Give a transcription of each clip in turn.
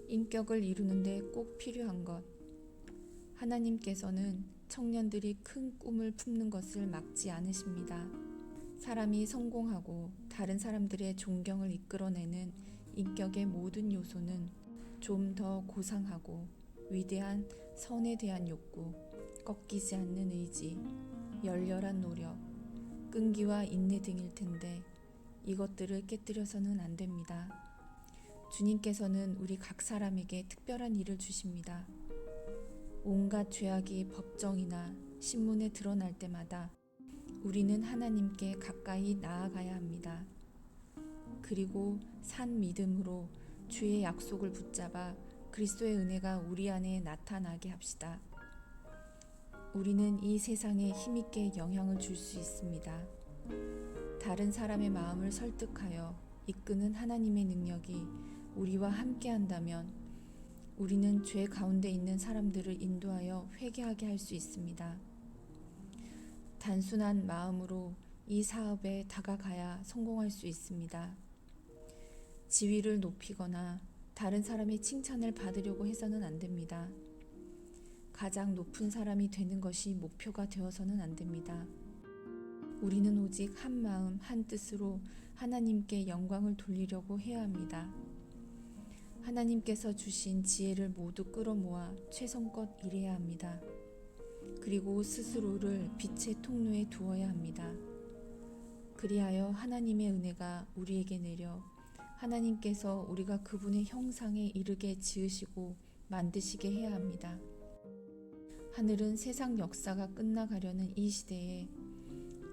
인격을 이루는데 꼭 필요한 것. 하나님께서는 청년들이 큰 꿈을 품는 것을 막지 않으십니다. 사람이 성공하고 다른 사람들의 존경을 이끌어내는 인격의 모든 요소는 좀 더 고상하고 위대한 선에 대한 욕구, 꺾이지 않는 의지, 열렬한 노력, 끈기와 인내 등일 텐데 이것들을 깨뜨려서는 안 됩니다. 주님께서는 우리 각 사람에게 특별한 일을 주십니다. 온갖 죄악이 법정이나 신문에 드러날 때마다 우리는 하나님께 가까이 나아가야 합니다. 그리고 산 믿음으로 주의 약속을 붙잡아 그리스도의 은혜가 우리 안에 나타나게 합시다. 우리는 이 세상에 힘있게 영향을 줄 수 있습니다. 다른 사람의 마음을 설득하여 이끄는 하나님의 능력이 우리와 함께 한다면 우리는 죄 가운데 있는 사람들을 인도하여 회개하게 할 수 있습니다. 단순한 마음으로 이 사업에 다가가야 성공할 수 있습니다. 지위를 높이거나 다른 사람의 칭찬을 받으려고 해서는 안 됩니다. 가장 높은 사람이 되는 것이 목표가 되어서는 안 됩니다. 우리는 오직 한 마음 한 뜻으로 하나님께 영광을 돌리려고 해야 합니다. 하나님께서 주신 지혜를 모두 끌어모아 최선껏 일해야 합니다. 그리고 스스로를 빛의 통로에 두어야 합니다. 그리하여 하나님의 은혜가 우리에게 내려 하나님께서 우리가 그분의 형상에 이르게 지으시고 만드시게 해야 합니다. 하늘은 세상 역사가 끝나가려는 이 시대에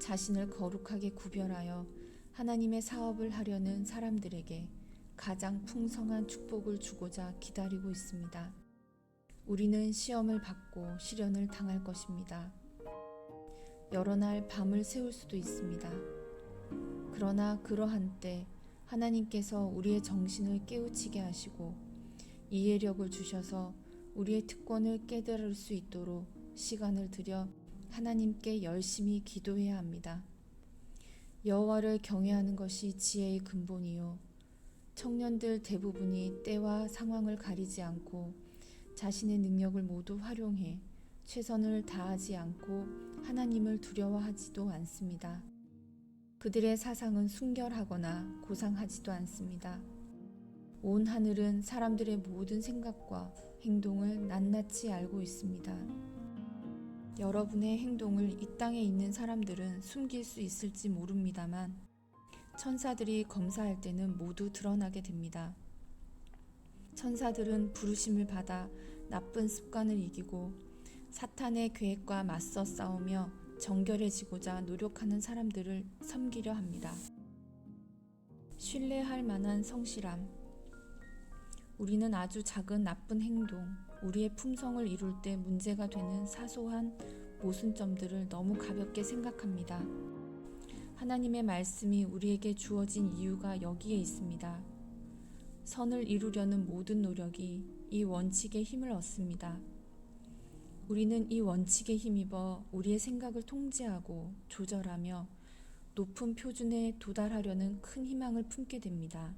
자신을 거룩하게 구별하여 하나님의 사업을 하려는 사람들에게 가장 풍성한 축복을 주고자 기다리고 있습니다. 우리는 시험을 받고 시련을 당할 것입니다. 여러 날 밤을 새울 수도 있습니다. 그러나 그러한 때 하나님께서 우리의 정신을 깨우치게 하시고 이해력을 주셔서 우리의 특권을 깨달을 수 있도록 시간을 들여 하나님께 열심히 기도해야 합니다. 여호와를 경외하는 것이 지혜의 근본이요. 청년들 대부분이 때와 상황을 가리지 않고 자신의 능력을 모두 활용해 최선을 다하지 않고 하나님을 두려워하지도 않습니다. 그들의 사상은 순결하거나 고상하지도 않습니다. 온 하늘은 사람들의 모든 생각과 행동을 낱낱이 알고 있습니다. 여러분의 행동을 이 땅에 있는 사람들은 숨길 수 있을지 모릅니다만 천사들이 검사할 때는 모두 드러나게 됩니다. 천사들은 부르심을 받아 나쁜 습관을 이기고 사탄의 계획과 맞서 싸우며 정결해지고자 노력하는 사람들을 섬기려 합니다. 신뢰할 만한 성실함. 우리는 아주 작은 나쁜 행동, 우리의 품성을 이룰 때 문제가 되는 사소한 모순점들을 너무 가볍게 생각합니다. 하나님의 말씀이 우리에게 주어진 이유가 여기에 있습니다. 선을 이루려는 모든 노력이 이 원칙에 힘을 얻습니다. 우리는 이 원칙에 힘입어 우리의 생각을 통제하고 조절하며 높은 표준에 도달하려는 큰 희망을 품게 됩니다.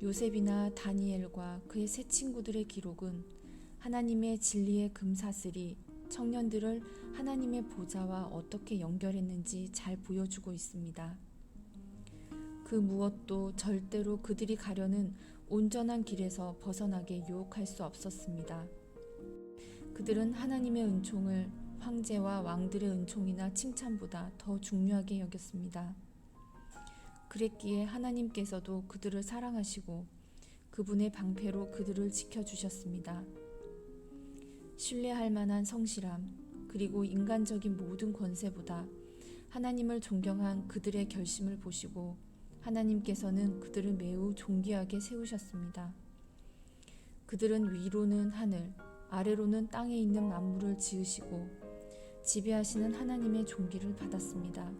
요셉이나 다니엘과 그의 세 친구들의 기록은 하나님의 진리의 금사슬이 청년들을 하나님의 보좌와 어떻게 연결했는지 잘 보여주고 있습니다. 그 무엇도 절대로 그들이 가려는 온전한 길에서 벗어나게 유혹할 수 없었습니다. 그들은 하나님의 은총을 황제와 왕들의 은총이나 칭찬보다 더 중요하게 여겼습니다. 그랬기에 하나님께서도 그들을 사랑하시고 그분의 방패로 그들을 지켜주셨습니다. 신뢰할 만한 성실함, 그리고 인간적인 모든 권세보다 하나님을 존경한 그들의 결심을 보시고 하나님께서는 그들을 매우 존귀하게 세우셨습니다. 그들은 위로는 하늘, 아래로는 땅에 있는 만물을 지으시고 지배하시는 하나님의 존귀를 받았습니다.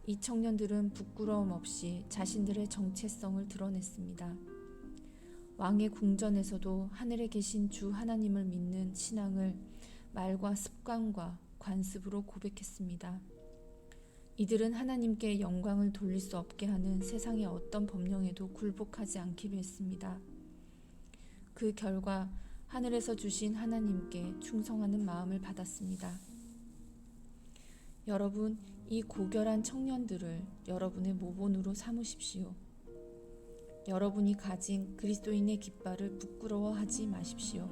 이 청년들은 부끄러움 없이 자신들의 정체성을 드러냈습니다. 왕의 궁전에서도 하늘에 계신 주 하나님을 믿는 신앙을 말과 습관과 관습으로 고백했습니다. 이들은 하나님께 영광을 돌릴 수 없게 하는 세상의 어떤 법령에도 굴복하지 않기로 했습니다. 그 결과 하늘에서 주신 하나님께 충성하는 마음을 받았습니다. 여러분, 이 고결한 청년들을 여러분의 모본으로 삼으십시오. 여러분이 가진 그리스도인의 깃발을 부끄러워하지 마십시오.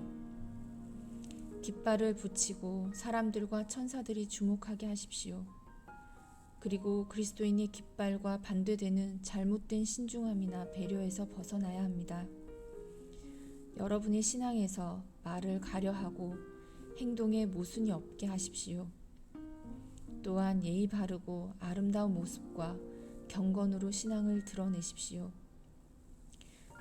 깃발을 붙이고 사람들과 천사들이 주목하게 하십시오. 그리고 그리스도인의 깃발과 반대되는 잘못된 신중함이나 배려에서 벗어나야 합니다. 여러분의 신앙에서 말을 가려하고 행동에 모순이 없게 하십시오. 또한 예의 바르고 아름다운 모습과 경건으로 신앙을 드러내십시오.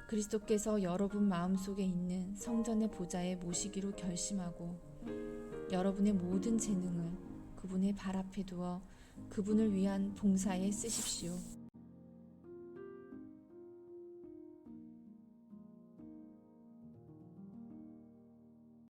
그리스도께서 여러분 마음속에 있는 성전의 보좌에 모시기로 결심하고 여러분의 모든 재능을 그분의 발 앞에 두어 그분을 위한 봉사에 쓰십시오.